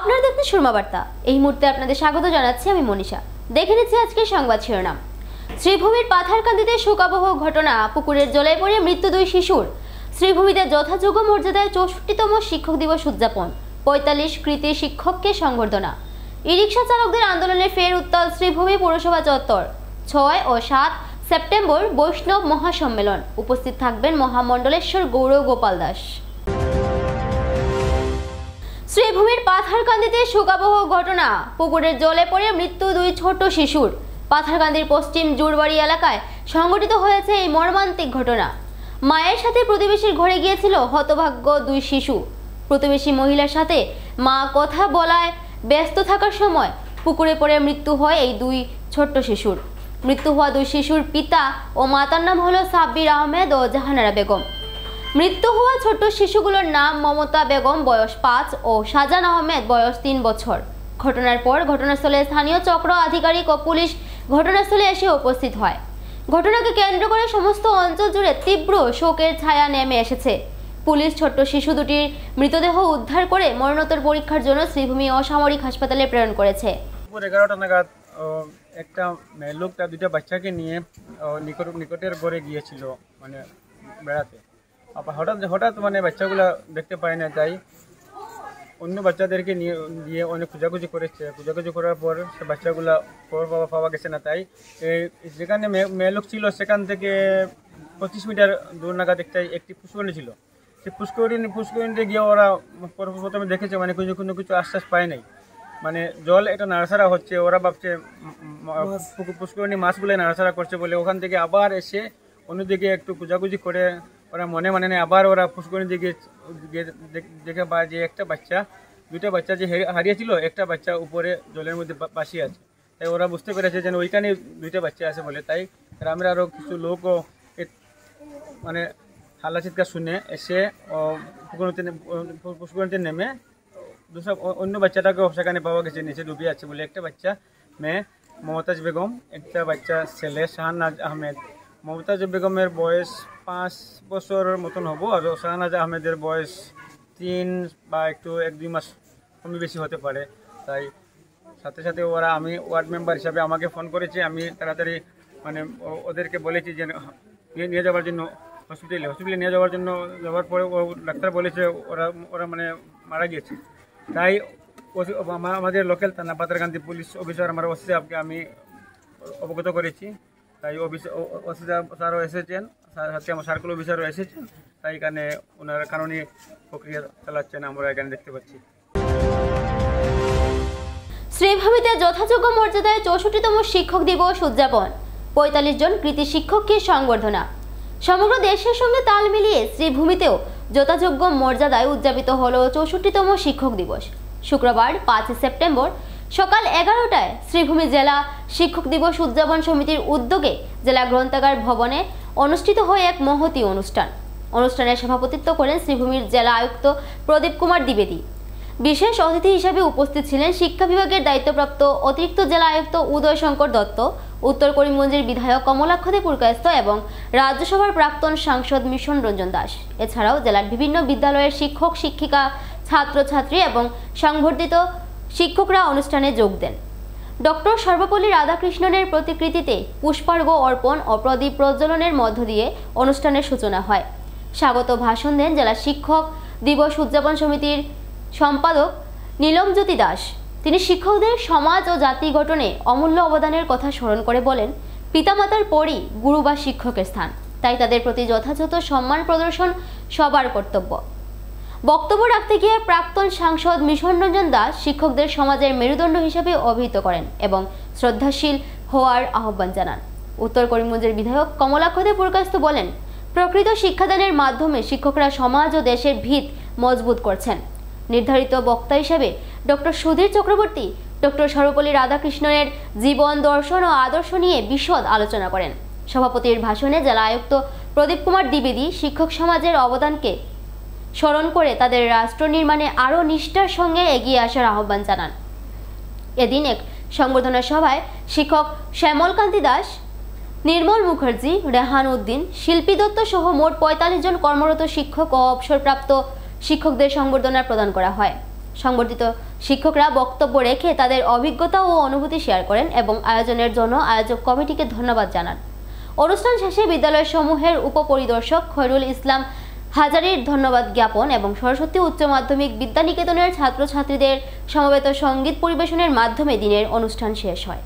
আপনারা দেখতে সুরমা বার্তা। এই মুহূর্তে আপনাদের স্বাগত জানাচ্ছি আমি মনীষা। দেখে নিচ্ছি আজকের সংবাদ শিরোনাম। শ্রীভূমির পাথারকান্দিতে শোকাবহ ঘটনা, পুকুরের জলে পড়ে মৃত্যু দুই শিশুর। শ্রীভূমিতে যথাযোগ্য মর্যাদায় 64তম শিক্ষক দিবস উদযাপন, 45 কৃতি শিক্ষককে সংবর্ধনা। ই রিক্সা চালকদের আন্দোলনে ফের উত্তাল শ্রীভূমি পৌরসভা চত্বর। 6 ও 7 সেপ্টেম্বর বৈষ্ণব মহাসম্মেলন। উপস্থিত থাকবেন মহামণ্ডলেশ্বর গৌরব গোপাল দাস। শ্রীভূমির পাথারকান্দিতে শোকাবহ ঘটনা, পুকুরের জলে পড়ে মৃত্যু দুই ছোট শিশুর। পাথারকান্দির পশ্চিম জুরবাড়ি এলাকায় সংঘটিত হয়েছে এই মর্মান্তিক ঘটনা। মায়ের সাথে প্রতিবেশীর ঘরে গিয়েছিল হতভাগ্য দুই শিশু। প্রতিবেশী মহিলার সাথে মা কথা বলায় ব্যস্ত থাকার সময় পুকুরে পড়ে মৃত্যু হয় এই দুই ছোট্ট শিশুর। মৃত্যু হওয়া দুই শিশুর পিতা ও মাতার নাম হলো সাব্বির আহমেদ ও জাহানারা বেগম। মৃত্যু হওয়া ছোট শিশুগুলোর নাম মমতা বেগম বয়স 5 ও শাহজান আহমেদ বয়স 3 বছর। ঘটনার পর ঘটনাস্থলে স্থানীয় চক্র আধিকারিক ও পুলিশ ঘটনাস্থলে এসে উপস্থিত হয়। ঘটনাকে কেন্দ্র করে সমস্ত অঞ্চল জুড়ে তীব্র শোকের ছায়া নেমে এসেছে। পুলিশ ছোট্ট শিশু দুটির মৃতদেহ উদ্ধার করে মরণোত্তর পরীক্ষার জন্য শ্রীভূমি অসামরিক হাসপাতালে প্রেরণ করেছে। 11টা নাগাদ একটা লোক তার দুইটা বাচ্চাকে নিয়ে নিকটের ঘরে গিয়েছিল মানে বেড়াতে। আবার হঠাৎ মানে বাচ্চাগুলা দেখতে পায় না, তাই অন্য বাচ্চাদেরকে নিয়ে অনেক খোঁজাখুঁজি করেছে। খোঁজাখুঁজি করার পর সে বাচ্চাগুলা পাওয়া গেছে না। তাই যেখানে মেয়ে লোক ছিল সেখান থেকে 25 মিটার দূর নাগাদ একটি পুষ্করিণী ছিল। সেই পুষ্করিণীতে গিয়ে ওরা প্রথমে দেখেছে মানে কিছু আশ্বাস পায় নাই। মানে জল এটা নাড়াচাড়া হচ্ছে, ওরা ভাবছে পুষ্করিণী মাছগুলো নাড়াচাড়া করছে বলে ওখান থেকে আবার এসে অন্যদিকে একটু খোঁজাখুঁজি করে ওরা মনে নেয় আবার ওরা পুষ্করিণী দিকে দেখে পায় যে দুইটা বাচ্চা যে হারিয়েছিল, একটা বাচ্চা উপরে জলের মধ্যে ভাসিয়ে আছে। তাই ওরা বুঝতে পেরেছে যে ওইখানে দুইটা বাচ্চা আছে বলে। তাই গ্রামের আরও কিছু লোকও মানে হাল্লা চিৎকার শুনে এসে পুষ্করিণীতে নেমে অন্য বাচ্চাটাকেও সেখানে পাওয়া গেছে, নিচে ডুবে আছে বলে। একটা বাচ্চা মেয়ে মমতাজ বেগম, একটা বাচ্চা ছেলে শাহনাজ আহমেদ। মমতাজ বেগমের বয়স 5 বছরের মতন হবো, আর শাহনাজ আহমেদের বয়স 3 বা একটু 1-2 মাস কমই বেশি হতে পারে। তাই সাথে ওরা, আমি ওয়ার্ড মেম্বার হিসাবে আমাকে ফোন করেছে। আমি তাড়াতাড়ি মানে ওদেরকে বলেছি যে নিয়ে যাওয়ার জন্য হসপিটালে নিয়ে যাওয়ার পরে ডাক্তার বলেছে ওরা মানে মারা গিয়েছে। তাই আমাদের লোকাল থানা পাথারকান্দি পুলিশ অফিসার আমার ওসি সাহেবকে আমি অবগত করেছি। তাই ওসি স্যারও এসেছেন, সাথে আমার সার্কেল অফিসারও এসেছেন। তাই এখানে ওনারা কানুনি প্রক্রিয়া চালাচ্ছেন, আমরা এখানে দেখতে পাচ্ছি। শ্রীভূমিতে যথাযোগ্য মর্যাদায় 64তম শিক্ষক দিবস উদযাপন, 45 জন কৃতি শিক্ষককে সংবর্ধনা। সমগ্র দেশের সঙ্গে তাল মিলিয়ে শ্রীভূমিতেও যথাযোগ্য মর্যাদায় উদযাপিত হলো 64তম শিক্ষক দিবস। শুক্রবার 5 সেপ্টেম্বর সকাল 11টায় শ্রীভূমি জেলা শিক্ষক দিবস উদযাপন সমিতির উদ্যোগে জেলা গ্রন্থাগার ভবনে অনুষ্ঠিত হয় এক মহতী অনুষ্ঠানের সভাপতিত্ব করেন শ্রীভূমির জেলা আয়ুক্ত প্রদীপ কুমার দ্বিবেদী। বিশেষ অতিথি হিসেবে উপস্থিত ছিলেন শিক্ষা বিভাগের দায়িত্বপ্রাপ্ত অতিরিক্ত জেলা আয়ুক্ত উদয় শঙ্কর দত্ত, উত্তর করিমগঞ্জের বিধায়ক কমলাক্ষদে পুরকায়স্থ এবং রাজ্যসভার প্রাক্তন সাংসদ মিশন রঞ্জন দাস। এছাড়াও জেলার বিভিন্ন বিদ্যালয়ের শিক্ষক শিক্ষিকা, ছাত্রছাত্রী এবং সংবর্ধিত শিক্ষকরা অনুষ্ঠানে যোগ দেন। ডক্টর সর্বপল্লী রাধাকৃষ্ণনের প্রতিকৃতিতে পুষ্পার্ঘ্য অর্পণ ও প্রদীপ প্রজ্বলনের মধ্য দিয়ে অনুষ্ঠানের সূচনা হয়। স্বাগত ভাষণ দেন জেলা শিক্ষক দিবস উদযাপন সমিতির সম্পাদক নীলমজ্যোতি দাস। তিনি শিক্ষকদের সমাজ ও জাতি গঠনে অমূল্য অবদানের কথা স্মরণ করে বলেন, পিতামাতার পরই গুরু বা শিক্ষকের স্থান, তাই তাদের প্রতি যথাযথ সম্মান প্রদর্শন সবার কর্তব্য। বক্তব্য রাখতে গিয়ে প্রাক্তন সাংসদ মিশন রঞ্জন দাস শিক্ষকদের সমাজের মেরুদণ্ড হিসেবে অভিহিত করেন এবং শ্রদ্ধাশীল হওয়ার আহ্বান জানান। উত্তর করিমগঞ্জের বিধায়ক কমলাক্ষদে পুরকায়স্থ বলেন, প্রকৃত শিক্ষাদানের মাধ্যমে শিক্ষকরা সমাজ ও দেশের ভিত মজবুত করছেন। নির্ধারিত বক্তা হিসেবে ডক্টর সুধীর চক্রবর্তী ডক্টর সর্বপল্লী রাধাকৃষ্ণনের জীবন, দর্শন ও আদর্শ নিয়ে বিশদ আলোচনা করেন। সভাপতির ভাষণে জেলা আয়ুক্ত প্রদীপ কুমার দ্বিবেদী শিক্ষক সমাজের অবদানকে স্মরণ করে তাদের রাষ্ট্র নির্মাণে আরও নিষ্ঠার সঙ্গে এগিয়ে আসার আহ্বান জানান। এদিন এক সংবর্ধনা সভায় শিক্ষক শ্যামলকান্তি দাস, নির্মল মুখার্জি, রেহান উদ্দিন, শিল্পী দত্ত সহ মোট 45 জন কর্মরত শিক্ষক ও অবসরপ্রাপ্ত শিক্ষকদের সংবর্ধনা প্রদান করা হয়। সংবর্ধিত শিক্ষকরা বক্তব্য রেখে তাদের অভিজ্ঞতা ও অনুভূতি শেয়ার করেন এবং আয়োজনের জন্য আয়োজক কমিটিকে ধন্যবাদ জানান। অনুষ্ঠান শেষে বিদ্যালয় সমূহের উপপরিদর্শক খৈরুল ইসলাম হাজারীর ধন্যবাদ জ্ঞাপন এবং সরস্বতী উচ্চ মাধ্যমিক বিদ্যানিকেতনের ছাত্রছাত্রীদের সমবেত সঙ্গীত পরিবেশনের মাধ্যমে দিনের অনুষ্ঠান শেষ হয়।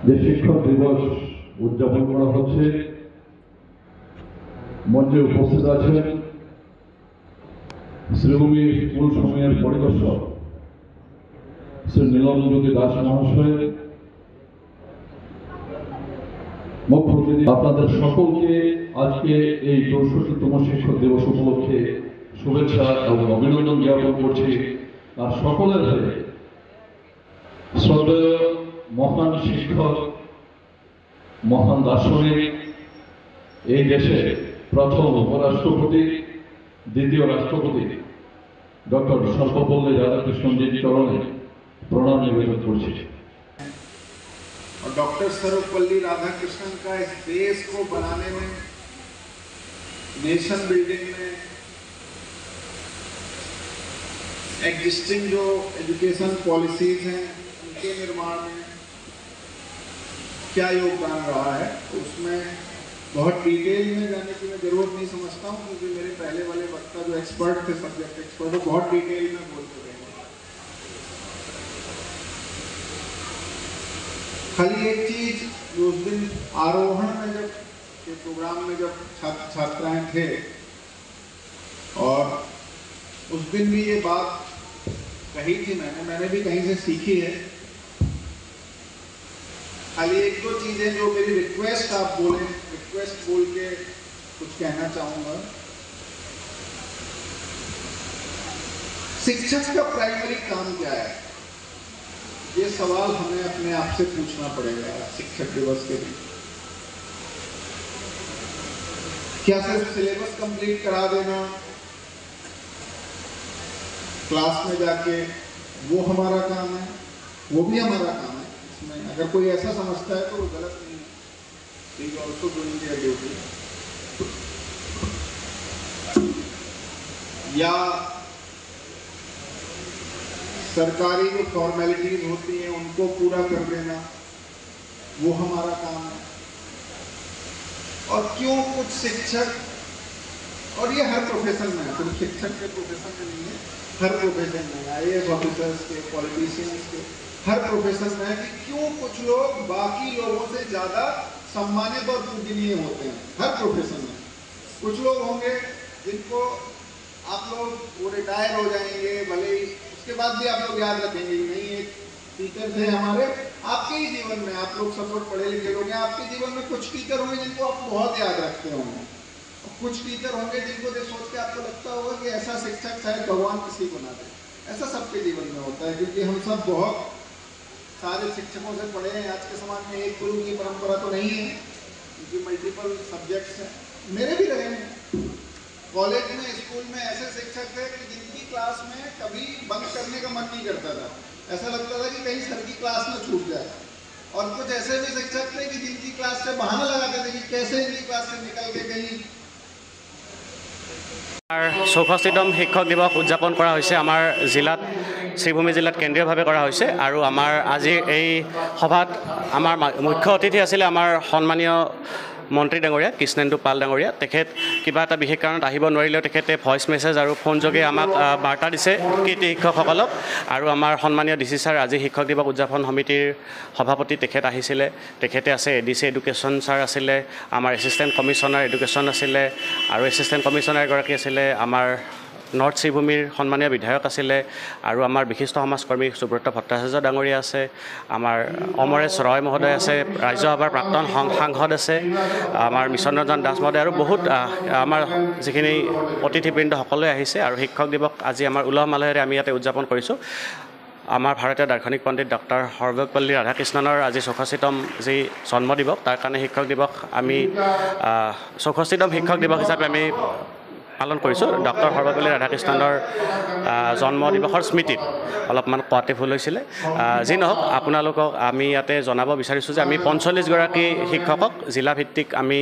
যে শিক্ষক দিবস উদযাপন করা হচ্ছে, মঞ্চে উপস্থিত আছেন শ্রীভূমি স্কুল সময়ের পরিদর্শক শ্রী নীলমজ্যোতি দাস মহাশয়, মুখ্য অতিথি। আপনাদের সকলকে আজকে এই 64তম শিক্ষক দিবস উপলক্ষে শুভেচ্ছা এবং অভিনন্দন জ্ঞাপন করছি। আর সকলের হয়ে শ্রদ্ধেয় মহান শিক্ষক, মহান দার্শনিক, এই দেশে প্রথম উপরাষ্ট্রপতি, দ্বিতীয় রাষ্ট্রপতি ডক্টর সর্বপল্লী রাধাকৃষ্ণনজির চরণে प्रणाम निवेदन करছি। और डॉक्टर सर्वपल्ली राधाकृष्णन का इस देश को बनाने में, नेशन बिल्डिंग में, एग्जिस्टिंग जो एजुकेशन पॉलिसीज हैं उनके निर्माण में क्या योगदान रहा है, तो उसमें बहुत डिटेल में जाने की मैं जरूरत नहीं समझता हूँ, क्योंकि मेरे पहले वाले वक्ता जो एक्सपर्ट थे, सब्जेक्ट एक्सपर्ट, वो बहुत डिटेल में बोल चुके हैं। खाली एक चीज, उस दिन आरोहण में जब के प्रोग्राम में जब छात्र छात्राएं थे, और उस दिन भी ये बात कही थी मैंने भी कहीं से सीखी है। खाली एक दो चीजें जो मेरी रिक्वेस्ट आप बोले, रिक्वेस्ट बोल के कुछ कहना चाहूंगा। शिक्षक का प्राइमरी काम क्या है, ये सवाल हमें अपने आप से पूछना पड़ेगा शिक्षक दिवस के दिन। क्या सिर्फ सिलेबस कंप्लीट करा देना, क्लास में जाके, वो हमारा काम है? वो भी हमारा काम है। इसमें अगर कोई ऐसा समझता है तो वो गलत नहीं है। He is also doing their duty. या सरकारी जो फॉर्मेलिटीज होती हैं उनको पूरा कर देना, वो हमारा काम है। और क्यों कुछ शिक्षक, और ये हर प्रोफेशन में है, सिर्फ शिक्षक के प्रोफेशन में नहीं है, हर प्रोफेशन में, IAS ऑफिसर्स के, पॉलिटिशियंस के, हर प्रोफेशन में है कि क्यों कुछ लोग बाकी लोगों से ज्यादा सम्मानित और पूजनीय होते हैं। हर प्रोफेशन में कुछ लोग होंगे जिनको आप लोग वो रिटायर हो जाएंगे, भले ही उसके बाद भी आप लोग याद रखेंगे कि नहीं, एक टीचर थे हमारे, आपके ही जीवन में, आप लोग सब लोग पढ़े लिखे लोग हैं, आपके जीवन में कुछ टीचर होंगे जिनको आप बहुत याद रखते होंगे, और कुछ टीचर होंगे जिनको देख सोच के आपको लगता होगा कि ऐसा शिक्षक शायद भगवान किसी को ना दे। ऐसा सबके जीवन में होता है, क्योंकि हम सब बहुत सारे शिक्षकों से पढ़े हैं। आज के समाज में एक गुरु की परंपरा तो नहीं है, क्योंकि मल्टीपल सब्जेक्ट्स हैं। मेरे भी रहे हैं कॉलेज में, स्कूल में ऐसे शिक्षक थे कि जिनकी क्लास में कभी बंद करने का मन नहीं करता था, ऐसा लगता था कि कहीं सर की क्लास में छूट जाए। और कुछ ऐसे भी शिक्षक थे कि जिनकी क्लास से बहाना लगाते थे कि कैसे इनकी क्लास से निकल के कहीं। 64তম শিক্ষক দিৱস উদযাপন কৰা হৈছে আমাৰ জিলাত, শ্ৰীভূমি জিলাত কেন্দ্ৰীয়ভাৱে কৰা হৈছে। আৰু আমাৰ আজিৰ এই সভাত আমাৰ মুখ্য অতিথি আছিলে আমাৰ সন্মানীয় মন্ত্ৰী ডাঙৰীয়া কৃষ্ণেন্দু পাল ডাঙৰীয়া। তেখেত কিবা এটা বিশেষ কাৰণত আহিব নোৱাৰিলেও তেখেতে ভইচ মেছেজ আৰু ফোনযোগে আমাক বাৰ্তা দিছে কৃতি শিক্ষকসকলক। আৰু আমাৰ সন্মানীয় DC ছাৰ, আজি শিক্ষক দিৱস উদযাপন সমিতিৰ সভাপতি, তেখেত আহিছিলে। তেখেতে আছে ADC এডুকেশ্যন ছাৰ আছিলে, আমাৰ এছিষ্টেণ্ট কমিশ্যনাৰ এডুকেশ্যন আছিলে, আৰু এছিষ্টেণ্ট কমিশ্যনাৰ এগৰাকী আছিলে আমাৰ নৰ্থ শ্ৰীভূমিৰ সন্মানীয় বিধায়ক আছিলে, আৰু আমাৰ বিশিষ্ট সমাজকৰ্মী সুব্ৰত ভট্টাচাৰ্য ডাঙৰীয়া আছে, আমাৰ অমৰেশ ৰয় মহোদয় আছে, ৰাজ্যসভাৰ প্ৰাক্তন সাংসদ আছে, আমাৰ মিছন ৰঞ্জন দাস মহোদয়, আৰু বহুত আমাৰ যিখিনি অতিথিবৃন্দ সকলোৱে আহিছে। আৰু শিক্ষক দিৱস আজি আমাৰ উলহ মালহেৰে আমি ইয়াতে উদযাপন কৰিছোঁ। আমাৰ ভাৰতীয় দাৰ্শনিক পণ্ডিত ডক্টৰ সৰ্বপল্লী ৰাধাকৃষ্ণনৰ আজি 64তম যি জন্ম দিৱস, তাৰ কাৰণে শিক্ষক দিৱস আমি 64তম শিক্ষক দিৱস হিচাপে আমি পালন কৰিছোঁ। ডক্টৰ সৰ্বপল্লী ৰাধাকৃষ্ণনৰ জন্ম দিৱসৰ স্মৃতিত অলপমান কোৱাতে ভুল হৈছিলে। যি নহওক, আপোনালোকক আমি ইয়াতে জনাব বিচাৰিছোঁ যে আমি 45গৰাকী শিক্ষকক জিলাভিত্তিক আমি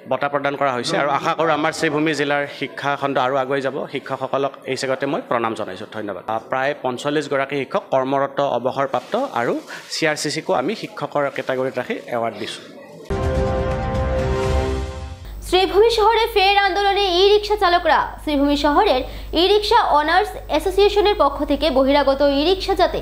বঁটা প্ৰদান কৰা হৈছে আৰু আশা কৰোঁ আমাৰ শ্ৰীভূমি জিলাৰ শিক্ষা খণ্ড আৰু আগুৱাই যাব। শিক্ষকসকলক এই চেগতে মই প্ৰণাম জনাইছোঁ। ধন্যবাদ। প্ৰায় 45গৰাকী শিক্ষক কৰ্মৰত, অৱসৰপ্ৰাপ্ত আৰু CRCCকো আমি শিক্ষকৰ কেটাগৰীত ৰাখি এৱাৰ্ড দিছোঁ। শ্রীভূমি শহরে ফের আন্দোলনে ই রিক্সা চালকরা শ্রীভূমি শহরের ই রিক্সা অনার্স অ্যাসোসিয়েশনের পক্ষ থেকে বহিরাগত ই রিক্সা যাতে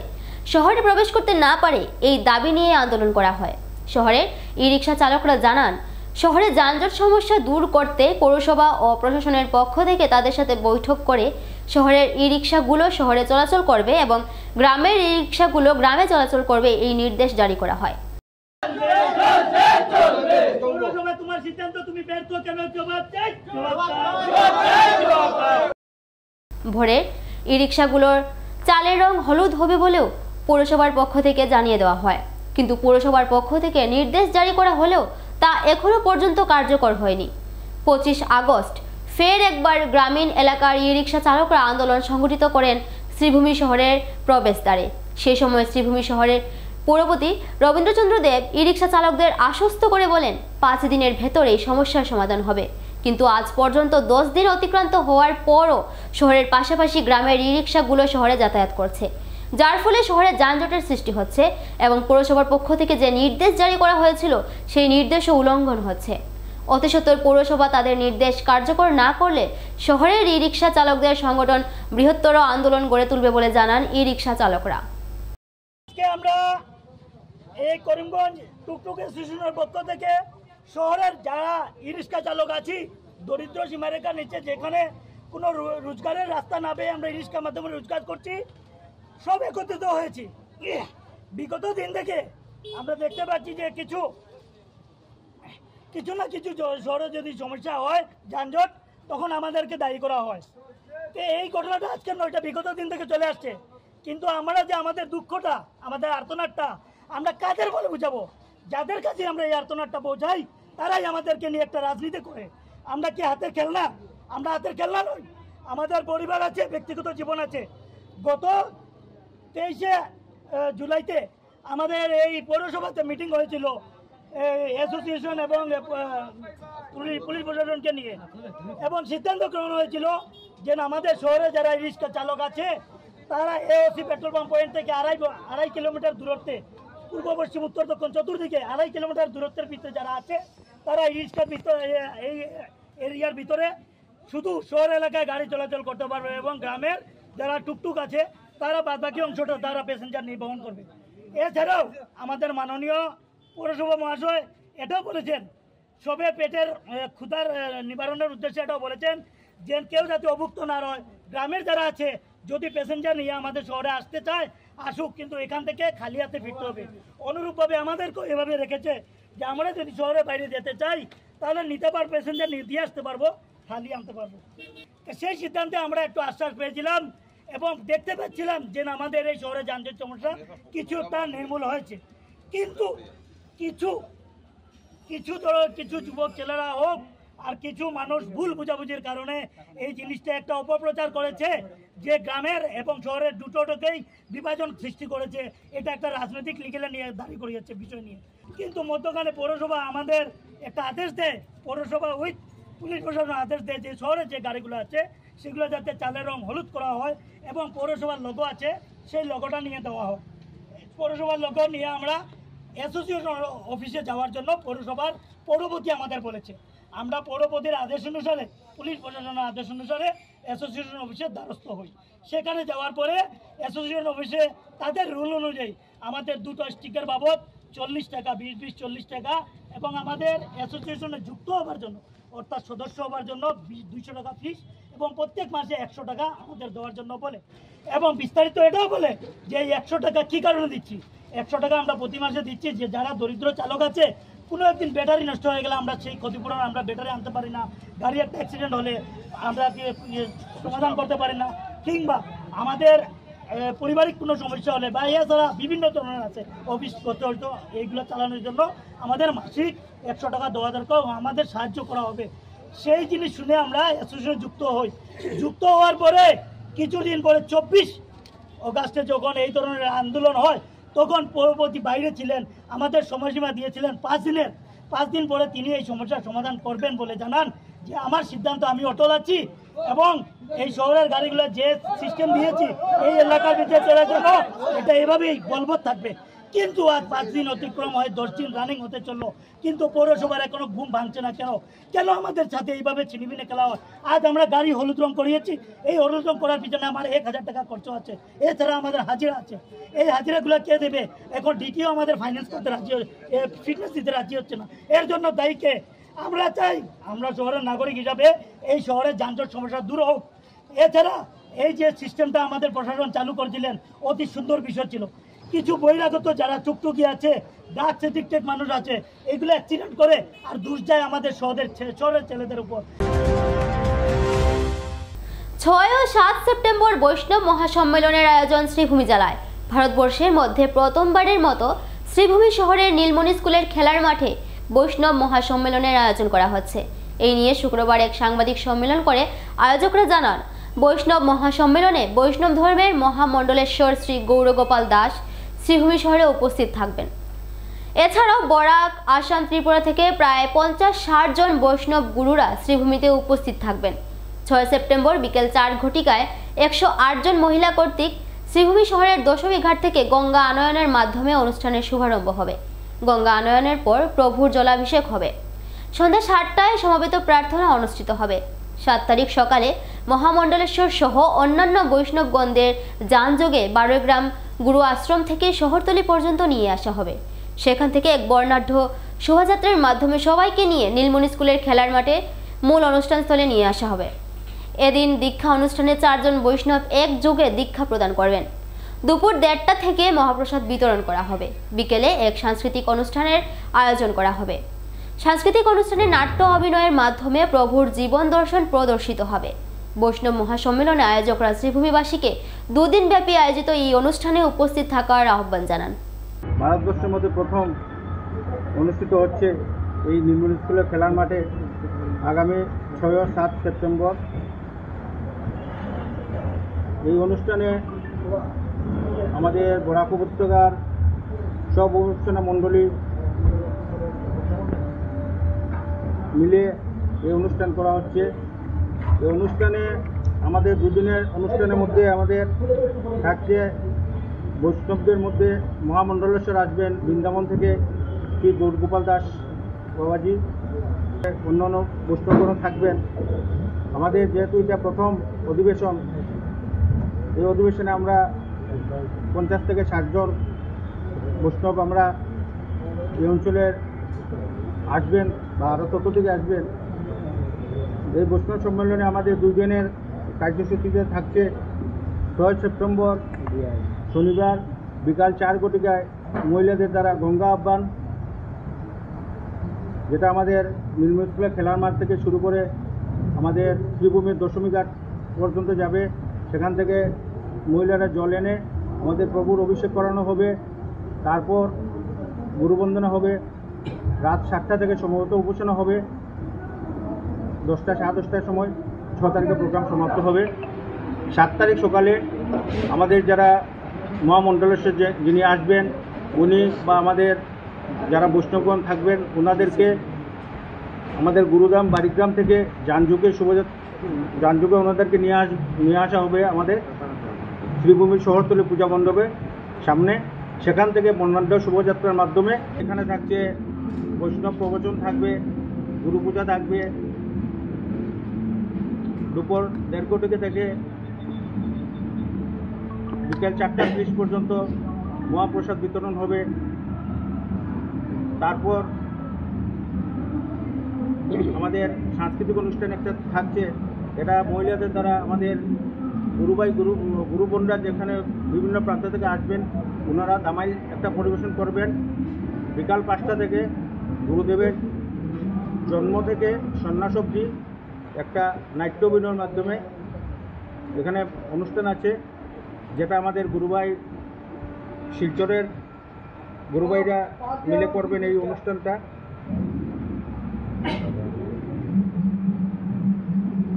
শহরে প্রবেশ করতে না পারে এই দাবি নিয়ে আন্দোলন করা হয়। শহরের ই রিক্সা চালকরা জানান, শহরে যানজট সমস্যা দূর করতে পৌরসভা ও প্রশাসনের পক্ষ থেকে তাদের সাথে বৈঠক করে শহরের ই রিক্সাগুলো শহরে চলাচল করবে এবং গ্রামের ই রিক্সাগুলো গ্রামে চলাচল করবে এই নির্দেশ জারি করা হয়। ভোরের ই রিক্সাগুলোর চালের রং হলুদ হবে বলেও পৌরসভার পক্ষ থেকে জানিয়ে দেওয়া হয়, কিন্তু পৌরসভার পক্ষ থেকে নির্দেশ জারি করা হলেও তা এখনো পর্যন্ত কার্যকর হয়নি। 25 আগস্ট ফের একবার গ্রামীণ এলাকার ই রিক্সা চালকরা আন্দোলন সংগঠিত করেন শ্রীভূমি শহরের প্রবেশদ্বারে। সেই সময় শ্রীভূমি শহরের পৌরপতি রবীন্দ্রচন্দ্র দেব ই রিক্সা চালকদের আশ্বস্ত করে বলেন 5 দিনের ভেতরেই সমস্যার সমাধান হবে, কিন্তু আজ পর্যন্ত 10 দিন অতিক্রান্ত হওয়ার পরও শহরের পাশাপাশি গ্রামের ই রিক্সাগুলো শহরে যাতায়াত করছে, যার ফলে শহরে যানজটের সৃষ্টি হচ্ছে এবং পৌরসভার পক্ষ থেকে যে নির্দেশ জারি করা হয়েছিল সেই নির্দেশও উল্লঙ্ঘন হচ্ছে। অতিসত্বর পৌরসভা তাদের নির্দেশ কার্যকর না করলে শহরের ই রিক্সা চালকদের সংগঠন বৃহত্তর আন্দোলন গড়ে তুলবে বলে জানান ই রিক্সা চালকরা। আমরা এই করিমগঞ্জ টুকটুক অ্যাসোসিয়েশনের পক্ষ থেকে শহরের যারা ই রিক্সা চালক আছি, দরিদ্র সীমারেখার নিচে যেখানে কোনো রোজগারের রাস্তা না পেয়ে আমরা ই রিক্সার মাধ্যমে রোজগার করছি, সব একত্রিত হয়েছি। বিগত দিন থেকে আমরা দেখতে পাচ্ছি যে কিছু না কিছু শহরে যদি সমস্যা হয়, যানজট, তখন আমাদেরকে দায়ী করা হয়। তো এই ঘটনাটা আজকে নয়, এটা বিগত দিন থেকে চলে আসছে। কিন্তু আমরা যে আমাদের দুঃখটা, আমাদের আর্তনাদটা আমরা কাদের বলে বুঝাবো? যাদের কাছে আমরা এই আর্তনাদটা পৌঁছাই তারাই আমাদেরকে নিয়ে একটা রাজনীতি করে। আমরা কি হাতের খেলনা? আমরা হাতের খেলনা নই। আমাদের পরিবার আছে, ব্যক্তিগত জীবন আছে। গত 23শে জুলাইতে আমাদের এই পৌরসভাতে মিটিং হয়েছিল অ্যাসোসিয়েশন এবং পুলিশ প্রশাসনকে নিয়ে, এবং সিদ্ধান্ত গ্রহণ হয়েছিল যে আমাদের শহরে যারা রিক্সা চালক আছে তারা AOC পেট্রোল পাম্প পয়েন্ট থেকে আড়াই কিলোমিটার দূরত্বে, পূর্ব পশ্চিম উত্তর দক্ষিণ চতুর্দিকে 2.5 কিলোমিটার দূরত্বের ভিতরে যারা আছে তারা এই রিক্সার ভিতরে, এই এরিয়ার ভিতরে শুধু শহর এলাকায় গাড়ি চলাচল করতে পারবে এবং গ্রামের যারা টুকটুক আছে তারা বাদবাকি অংশটা তারা প্যাসেঞ্জার নিয়ে বহন করবে। এছাড়াও আমাদের মাননীয় পৌরসভা মহাশয় এটাও বলেছেন, সবে পেটের ক্ষুধার নিবারণের উদ্দেশ্যে এটাও বলেছেন যে কেউ যাতে অভুক্ত না রয়। গ্রামের যারা আছে যদি প্যাসেঞ্জার নিয়ে আমাদের শহরে আসতে চায় আসুক, কিন্তু এখান থেকে খালি হাতে ফিরতে হবে। অনুরূপভাবে আমাদেরকেও এভাবে রেখেছে যে আমরা যদি শহরে বাইরে যেতে চাই তাহলে নিতে পারবো, প্যাসেঞ্জার দিয়ে আসতে পারবো, খালি আনতে পারবো। সেই সিদ্ধান্তে আমরা একটু আশ্বাস পেয়েছিলাম এবং দেখতে পাচ্ছিলাম যে আমাদের এই শহরে যানজট সমস্যা কিছুটা নির্মূল হয়েছে। কিন্তু কিছু যুবক ছেলেরা হোক আর কিছু মানুষ ভুল বুঝাবুঝির কারণে এই জিনিসটা একটা অপপ্রচার করেছে যে গ্রামের এবং শহরের দুটোকেই বিভাজন সৃষ্টি করেছে। এটা একটা রাজনৈতিক লিগেলে নিয়ে দাঁড়িয়ে করিয়েছে বিষয় নিয়ে। কিন্তু মধ্যখানে পৌরসভা আমাদের একটা আদেশ দেয়, পৌরসভা উইথ পুলিশ প্রশাসন আদেশ দেয় যে শহরে যে গাড়িগুলো আছে সেগুলো যাতে চালের রং হলুদ করা হয় এবং পৌরসভার লোগো আছে সেই লোগোটা নিয়ে দেওয়া হয়। পৌরসভার লোগো নিয়ে আমরা অ্যাসোসিয়েশন অফিসে যাওয়ার জন্য পৌরসভার পৌরপতি আমাদের বলেছে। আমরা পৌরপতির আদেশ অনুসারে, পুলিশ প্রশাসনের আদেশ অনুসারে অ্যাসোসিয়েশন অফিসের দ্বারস্থ হই। সেখানে যাওয়ার পরে অ্যাসোসিয়েশন অফিসে তাদের রুল অনুযায়ী আমাদের দুটো স্টিকার বাবদ 40 টাকা, 20 40 টাকা, এবং আমাদের অ্যাসোসিয়েশনে যুক্ত হবার জন্য অর্থাৎ সদস্য হবার জন্য 200 টাকা ফিস এবং প্রত্যেক মাসে 100 টাকা আমাদের দেওয়ার জন্য বলে। এবং বিস্তারিত এটাও বলে যে এই 100 টাকা কী কারণে দিচ্ছি। 100 টাকা আমরা প্রতি মাসে দিচ্ছি যে যারা দরিদ্র চালক আছে, কোনো একদিন ব্যাটারি নষ্ট হয়ে গেলে আমরা সেই ক্ষতিপূরণ আমরা ব্যাটারি আনতে পারি না, গাড়ি একটা অ্যাক্সিডেন্ট হলে আমরা সমাধান করতে পারি না, কিংবা আমাদের পারিবারিক কোনো সমস্যা হলে বা এছাড়া বিভিন্ন ধরনের আছে অফিস করতে হয়তো এইগুলো চালানোর জন্য আমাদের মাসিক 100 টাকা দেওয়া দরকার, আমাদের সাহায্য করা হবে। সেই জিনিস শুনে আমরা অ্যাসোসিয়েশনে যুক্ত হই। যুক্ত হওয়ার পরে কিছুদিন পরে 24 অগাস্টে যখন এই ধরনের আন্দোলন হয় তখন পৌরপতি বাইরে ছিলেন, আমাদের সময়সীমা দিয়েছিলেন 5 দিনের, 5 দিন পরে তিনি এই সমস্যার সমাধান করবেন বলে জানান যে আমার সিদ্ধান্ত আমি অটল আছি এবং এই শহরের গাড়িগুলো যে সিস্টেম দিয়েছি এই এলাকার ভিতরে চলার জন্য এটা এভাবেই বলবৎ থাকবে। কিন্তু আজ 5 দিন অতিক্রম হয়, 10 দিন রানিং হতে চললো, কিন্তু পৌরসভার এখনো ঘুম ভাঙছে না। কেন আমাদের সাথে এইভাবে ছিনিমিনি খেলা হয়? আজ আমরা গাড়ি হলুদ রং করিয়েছি, এই হলুদ রং করার পিছনে আমার 1000 টাকা খরচ আছে, এছাড়া আমাদের হাজিরা আছে। এই হাজিরাগুলো কে দেবে? এখন ডিটিও আমাদের ফাইন্যান্স করতে রাজি, ফিটনেস দিতে রাজি হচ্ছে না। এর জন্য দায়ী কে? আমরা চাই আমরা শহরের নাগরিক হিসাবে এই শহরের যানজট সমস্যা দূর হোক। এছাড়া এই যে সিস্টেমটা আমাদের প্রশাসন চালু করেছিলেন অতি সুন্দর বিষয় ছিল। কিছু বহিরাগত যারা টুকটুকি আছে, ড্রাগস এডিক্টেড মানুষ আছে, এগুলো অ্যাক্সিডেন্ট করে আর দোষ যায় আমাদের শহরের ছেলেদের উপর। 6 ও 7 সেপ্টেম্বর বৈষ্ণব মহাসম্মেলনের আয়োজন শ্রীভূমি জেলায়। ভারতবর্ষের মধ্যে প্রথমবারের মতো শ্রীভূমি শহরের নীলমণি স্কুলের খেলার মাঠে বৈষ্ণব মহাসম্মেলনের আয়োজন করা হচ্ছে। এই নিয়ে শুক্রবার এক সাংবাদিক সম্মেলন করে আয়োজকরা জানান, বৈষ্ণব মহাসম্মেলনে বৈষ্ণব ধর্মের মহামণ্ডলেশ্বর শ্রী গৌরগোপাল দাস শ্রীভূমি শহরে উপস্থিত থাকবেন। এছাড়াও বরাক, আসাম, ত্রিপুরা থেকে প্রায় 50-60 জন বৈষ্ণব গুরুরা শ্রীভূমিতে উপস্থিত থাকবেন। 6 সেপ্টেম্বর বিকেল 4 ঘটিকায় 108 জন মহিলা কর্তৃক শ্রীভূমি শহরের দশমী ঘাট থেকে গঙ্গা আনয়নের মাধ্যমে অনুষ্ঠানের শুভারম্ভ হবে। গঙ্গা আনয়নের পর প্রভুর জলাভিষেক হবে। সন্ধ্যা 7টায় সমবেত প্রার্থনা অনুষ্ঠিত হবে। 7 তারিখ সকালে মহামণ্ডলেশ্বর সহ অন্যান্য বৈষ্ণবগণদের যানযোগে 12 গ্রাম গুরু আশ্রম থেকে শহরতলি পর্যন্ত নিয়ে আসা হবে। সেখান থেকে এক বর্ণাঢ্য শোভাযাত্রার মাধ্যমে সবাইকে নিয়ে নীলমণি স্কুলের খেলার মাঠে মূল অনুষ্ঠানস্থলে নিয়ে আসা হবে। এদিন দীক্ষা অনুষ্ঠানে 4 জন বৈষ্ণব একযোগে দীক্ষা প্রদান করবেন। দুপুর 1:30টা থেকে মহাপ্রসাদ বিতরণ করা হবে। বিকেলে এক সাংস্কৃতিক অনুষ্ঠানের আয়োজন করা হবে। সাংস্কৃতিক অনুষ্ঠানে নাট্য অভিনয়ের মাধ্যমে প্রভুর জীবন দর্শন প্রদর্শিত হবে। বৈষ্ণব মহাসম্মেলনে আয়োজকরা শ্রীভূমিবাসীকে 2 দিন ব্যাপী আয়োজিত এই অনুষ্ঠানে উপস্থিত থাকার আহ্বান জানান। ভারতবর্ষের মধ্যে প্রথম অনুষ্ঠিত হচ্ছে এই নীলমণি স্কুলের খেলার মাঠে আগামী 6 ও 7 সেপ্টেম্বর। এই অনুষ্ঠানে আমাদের বরাক উপত্যকার সব অনুষ্ঠানা মণ্ডলী মিলে এই অনুষ্ঠান করা হচ্ছে। এই অনুষ্ঠানে আমাদের 2 দিনের অনুষ্ঠানের মধ্যে আমাদের থাকছে বৈষ্ণবদের মধ্যে মহামণ্ডলেশ্বর আসবেন বৃন্দাবন থেকে শ্রী গৌরগোপাল দাস বাবাজি, অন্যান্য বৈষ্ণবগণ থাকবেন। আমাদের যেহেতু এটা প্রথম অধিবেশন, এই অধিবেশনে আমরা 50 থেকে 60 জন বৈষ্ণব আমরা এই অঞ্চলের আসবেন বা আরও তত থেকে আসবেন। এই বৈষ্ণব সম্মেলনে আমাদের 2 দিনের কার্যসূচিতে থাকছে 6 সেপ্টেম্বর শনিবার বিকাল 4 ঘটিকায় মহিলাদের দ্বারা গঙ্গা আহ্বান, যেটা আমাদের নীলমণি স্কুলের খেলার মাঠ থেকে শুরু করে আমাদের শ্রীভূমির দশমী ঘাট পর্যন্ত যাবে। সেখান থেকে মহিলারা জল এনে আমাদের প্রভুর অভিষেক করানো হবে। তারপর গুরুবন্দনা হবে। রাত 7টা থেকে সম্ভবত উপাসনা হবে। 10টা, 10:30টার সময় 6 তারিখে প্রোগ্রাম সমাপ্ত হবে। 7 তারিখ সকালে আমাদের যারা মহামণ্ডলেশ্বর যিনি আসবেন উনি বা আমাদের যারা বৈষ্ণবগণ থাকবেন ওনাদেরকে আমাদের গুরুধাম বাড়িগ্রাম থেকে যানযোগে ওনাদেরকে নিয়ে আসা হবে আমাদের শ্রীভূমির শহরতলি পূজা মণ্ডপের সামনে। সেখান থেকে বর্ণাঢ্য শোভাযাত্রার মাধ্যমে এখানে থাকছে বৈষ্ণব প্রবচন থাকবে, গুরু পূজা থাকবে। দুপুর 1:30 ঘটিকা থেকে বিকেল 4:30 পর্যন্ত মহাপ্রসাদ বিতরণ হবে। তারপর আমাদের সাংস্কৃতিক অনুষ্ঠান একটা থাকছে, এটা মহিলাদের দ্বারা আমাদের গুরুবনরা যেখানে বিভিন্ন প্রান্ত থেকে আসবেন ওনারা দামাইল একটা পরিবেশন করবেন। বিকাল 5টা থেকে গুরুদেবের জন্ম থেকে সন্ন্যাস অবধি একটা নাট্য অভিনয়ের মাধ্যমে এখানে অনুষ্ঠান আছে, যেটা আমাদের গুরুভাই শিলচরের গুরুভাইরা মিলে করবেন এই অনুষ্ঠানটা।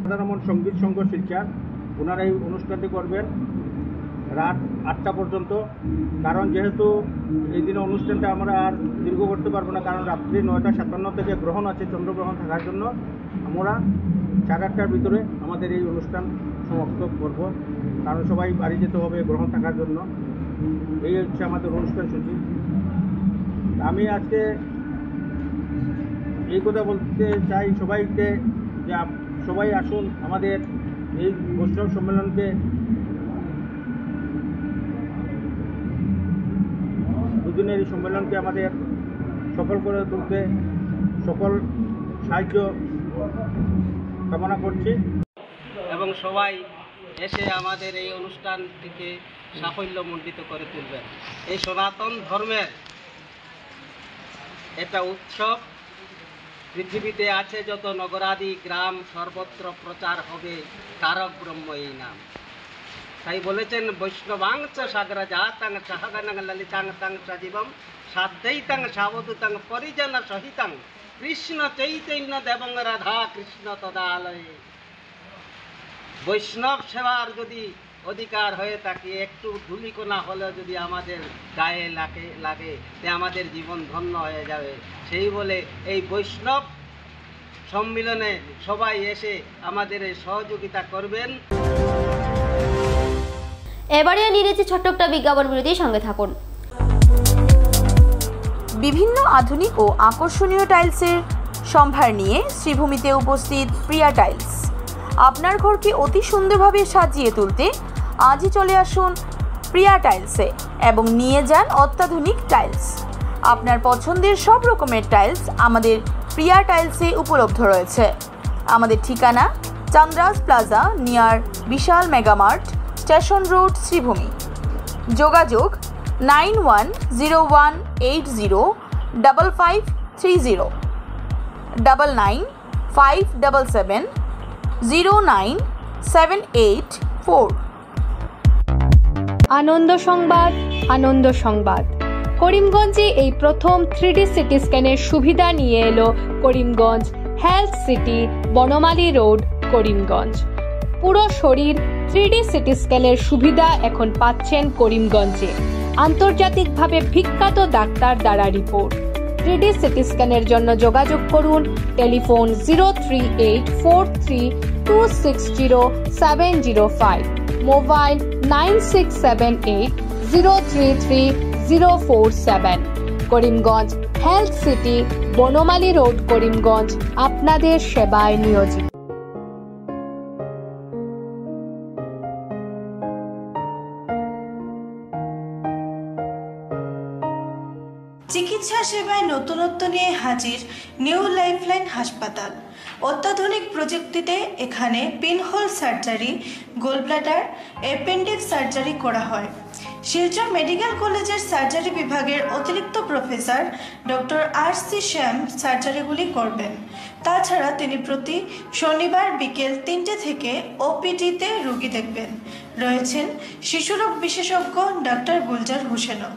সাধারণ সঙ্গীত সংঘ শিলচর ওনারা এই অনুষ্ঠানটি করবেন। রাত 8টা পর্যন্ত। কারণ যেহেতু এই দিনে অনুষ্ঠানটা আমরা আর দীর্ঘ করতে পারবো না, কারণ রাত্রি 9:57 থেকে গ্রহণ আছে, চন্দ্রগ্রহণ থাকার জন্য আমরা 8:30টার ভিতরে আমাদের এই অনুষ্ঠান সমাপ্ত করব, কারণ সবাই বাড়ি যেতে হবে গ্রহণ থাকার জন্য। এই হচ্ছে আমাদের অনুষ্ঠান সূচি। আমি আজকে এই কথা বলতে চাই সবাইকে যে সবাই আসুন আমাদের এই বৈষ্ণব সম্মেলনকে দুদিনের এই সম্মেলনকে আমাদের সফল করে তুলতে সকল সাহায্য কামনা করছি এবং সবাই এসে আমাদের এই অনুষ্ঠানটিকে সাফল্যমণ্ডিত করে তুলবেন। এই সনাতন ধর্মের একটা উৎসব, পৃথিবীতে আছে যত নগরাদি গ্রাম সর্বত্র প্রচার হবে তারক ব্রহ্ম এই নাম। তাই বলেছেন বৈষ্ণবাংশ সাগরা জাতাং সাহাগানাং ললিতাং তাং সজীবম সাধ্যৈতাং সাবধূতাং পরিজন সহিতাং কৃষ্ণ চৈতন্য দেবং রাধা কৃষ্ণ তদালয়ে। বৈষ্ণব সেবার যদি অধিকার হয়ে থাকে, একটু ধূলিকণা হলেও যদি আমাদের গায়ে লাগে তে আমাদের জীবন ধন্য হয়ে যাবে। সেই বলে এই বৈষ্ণব সম্মিলনে সবাই এসে আমাদের সহযোগিতা করবেন। এবারে নিয়ে নিচ্ছি ছোট্ট একটা বিজ্ঞাপন বিরতির সঙ্গে থাকুন। বিভিন্ন আধুনিক ও আকর্ষণীয় টাইলসের সম্ভার নিয়ে শ্রীভূমিতে উপস্থিত প্রিয়া টাইলস। আপনার ঘরকে অতি সুন্দরভাবে সাজিয়ে তুলতে আজই চলে আসুন প্রিয়া টাইলসে এবং নিয়ে যান অত্যাধুনিক টাইলস। আপনার পছন্দের সব রকমের টাইলস আমাদের প্রিয়া টাইলসে উপলব্ধ রয়েছে। আমাদের ঠিকানা চান্দ্রাস প্লাজা নিয়ার বিশাল মেগামার্ট, স্টেশন রোড, শ্রীভূমি। যোগাযোগ 9101805530 9957709784। আনন্দ সংবাদ, আনন্দ সংবাদ। করিমগঞ্জে এই প্রথম 3D সিটি স্ক্যানের সুবিধা নিয়ে এলো Karimganj health city, Banamali road, Karimganj. পুরো শরীর 3D সিটি স্ক্যানের সুবিধা এখন পাচ্ছেন করিমগঞ্জে। আন্তর্জাতিকভাবে বিখ্যাত ডাক্তার দ্বারা রিপোর্ট। 3D সিটি স্ক্যানের জন্য যোগাযোগ করুন telephone 03843260705, mobile 9678033047। Karimganj health city, Banamali road, Karimganj আপনাদের সেবায় নিয়োজিত। চিকিৎসা সেবায় নতুনত্ব নিয়ে হাজির নিউ লাইফলাইন হাসপাতাল। অত্যাধুনিক প্রযুক্তিতে এখানে pinhole surgery, gallbladder, appendix surgery করা হয়। শিলচর মেডিকেল কলেজের সার্জারি বিভাগের অতিরিক্ত প্রফেসর ডক্টর RC শ্যাম সার্জারিগুলি করবেন। তাছাড়া তিনি প্রতি শনিবার বিকেল 3টে থেকে OPD-তে রোগী দেখবেন। রয়েছেন শিশুরোগ বিশেষজ্ঞ ডাক্তার গুলজার হোসেনও।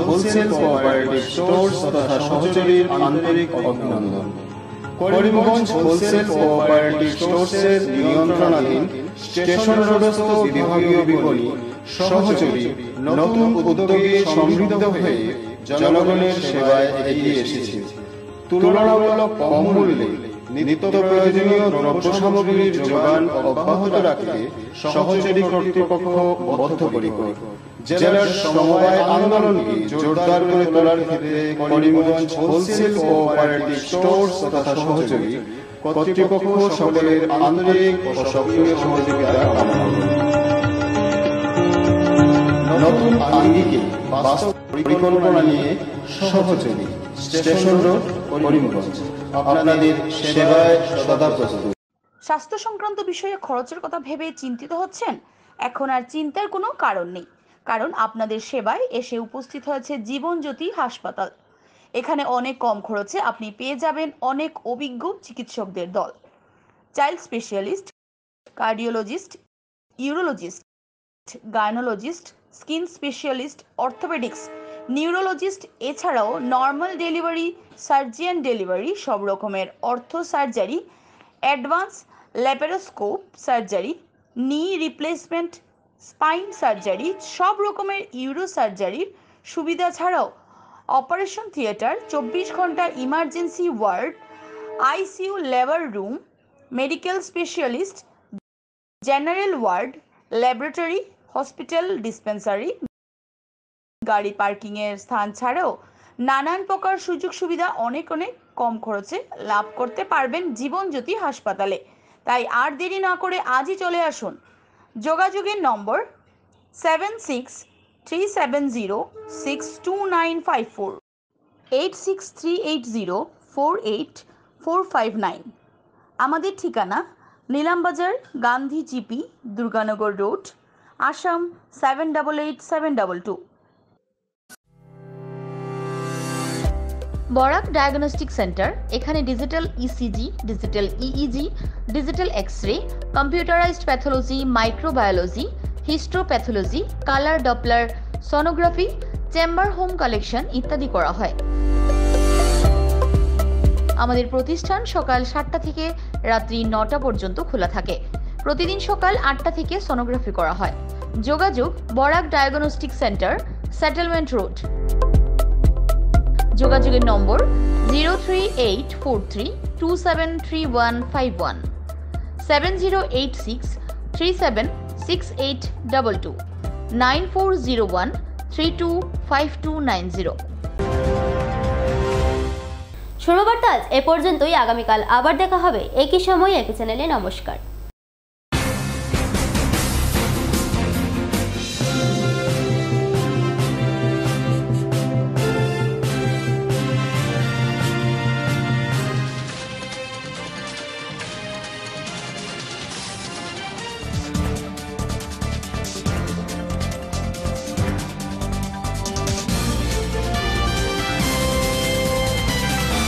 হোলসেল কোঅপারেটিভ স্টোর্স তথা সহযোগীর আন্তরিক অভিনন্দন। করিমগঞ্জ হোলসেল কোঅপারেটিভ স্টোর্সের নিয়ন্ত্রণাধীন স্টেশন রোডস্থ বিভাগীয় বিপণী সহযোগী নতুন উদ্যোগে সমৃদ্ধ হয়ে জনগণের সেবায় এগিয়ে এসেছে। তুলনামূলক কম মূল্যে নিত্য প্রয়োজনীয় দ্রব্য সামগ্রীর যোগান অব্যাহত রাখতে সহযোগী কর্তৃপক্ষ বদ্ধপরিকর। জেলার সমবায় আন্দোলনকে জোরদার করে তোলার ক্ষেত্রে করিমগঞ্জ হোলসেল কোঅপারেটিভ স্টোর্স তথা সহযোগী কর্তৃপক্ষ সকলের আন্তরিক ও সক্রিয় সহযোগিতা কামনা করে। নতুন আঙ্গিকে বাস্তব পরিকল্পনা নিয়ে সহযোগী স্টেশন রোড, করিমগঞ্জ আপনাদের সেবায় সদা প্রস্তুত। স্বাস্থ্য সংক্রান্ত বিষয়ে খরচের কথা ভেবে চিন্তিত হচ্ছেন? এখন আর চিন্তার কোনো কারণ নেই, কারণ আপনাদের সেবায় এসে উপস্থিত হয়েছে জীবনজ্যোতি হাসপাতাল। এখানে অনেক কম খরচে আপনি পেয়ে যাবেন অনেক অভিজ্ঞ চিকিৎসকদের দল। Child specialist, cardiologist, urologist, gynaecologist, skin specialist, orthopaedics, neurologist, এছাড়াও নর্মাল ডেলিভারি, সার্জিয়ান ডেলিভারি, সব রকমের ortho surgery, advance laparoscope surgery, knee replacement, spine surgery, সব রকমের ইউরো সার্জারির সুবিধা ছাড়াও অপারেশন থিয়েটার, 24 ঘন্টা emergency ward, ICU labour room, medical specialist, general ward, laboratory, hospital dispensary, গাড়ি পার্কিংয়ের স্থান ছাড়াও নানান প্রকার সুযোগ সুবিধা অনেক কম খরচে লাভ করতে পারবেন জীবনজ্যোতি হাসপাতালে। তাই আর দেরি না করে আজই চলে আসুন। যোগাযোগের নম্বর 7637062954, 8638048459। আমাদের ঠিকানা Nilambazar, Gandhi GP, Durganagar road, Assam 788722। Barak diagnostic centre. এখানে digital ECG, digital EEG, digital X-ray, computerised pathology, microbiology, histopathology, colour Doppler sonography, chamber home collection ইত্যাদি করা হয়। আমাদের প্রতিষ্ঠান সকাল 7টা থেকে রাত্রি 9টা পর্যন্ত খোলা থাকে। প্রতিদিন সকাল 8টা থেকে সোনোগ্রাফি করা হয়। যোগাযোগ Barak diagnostic centre, settlement road. যোগাযোগের নম্বর 03843273151, 7086376822, 9401325290। শোনো বার্তা এ পর্যন্তই। আগামীকাল আবার দেখা হবে একই সময় একই চ্যানেলে। নমস্কার।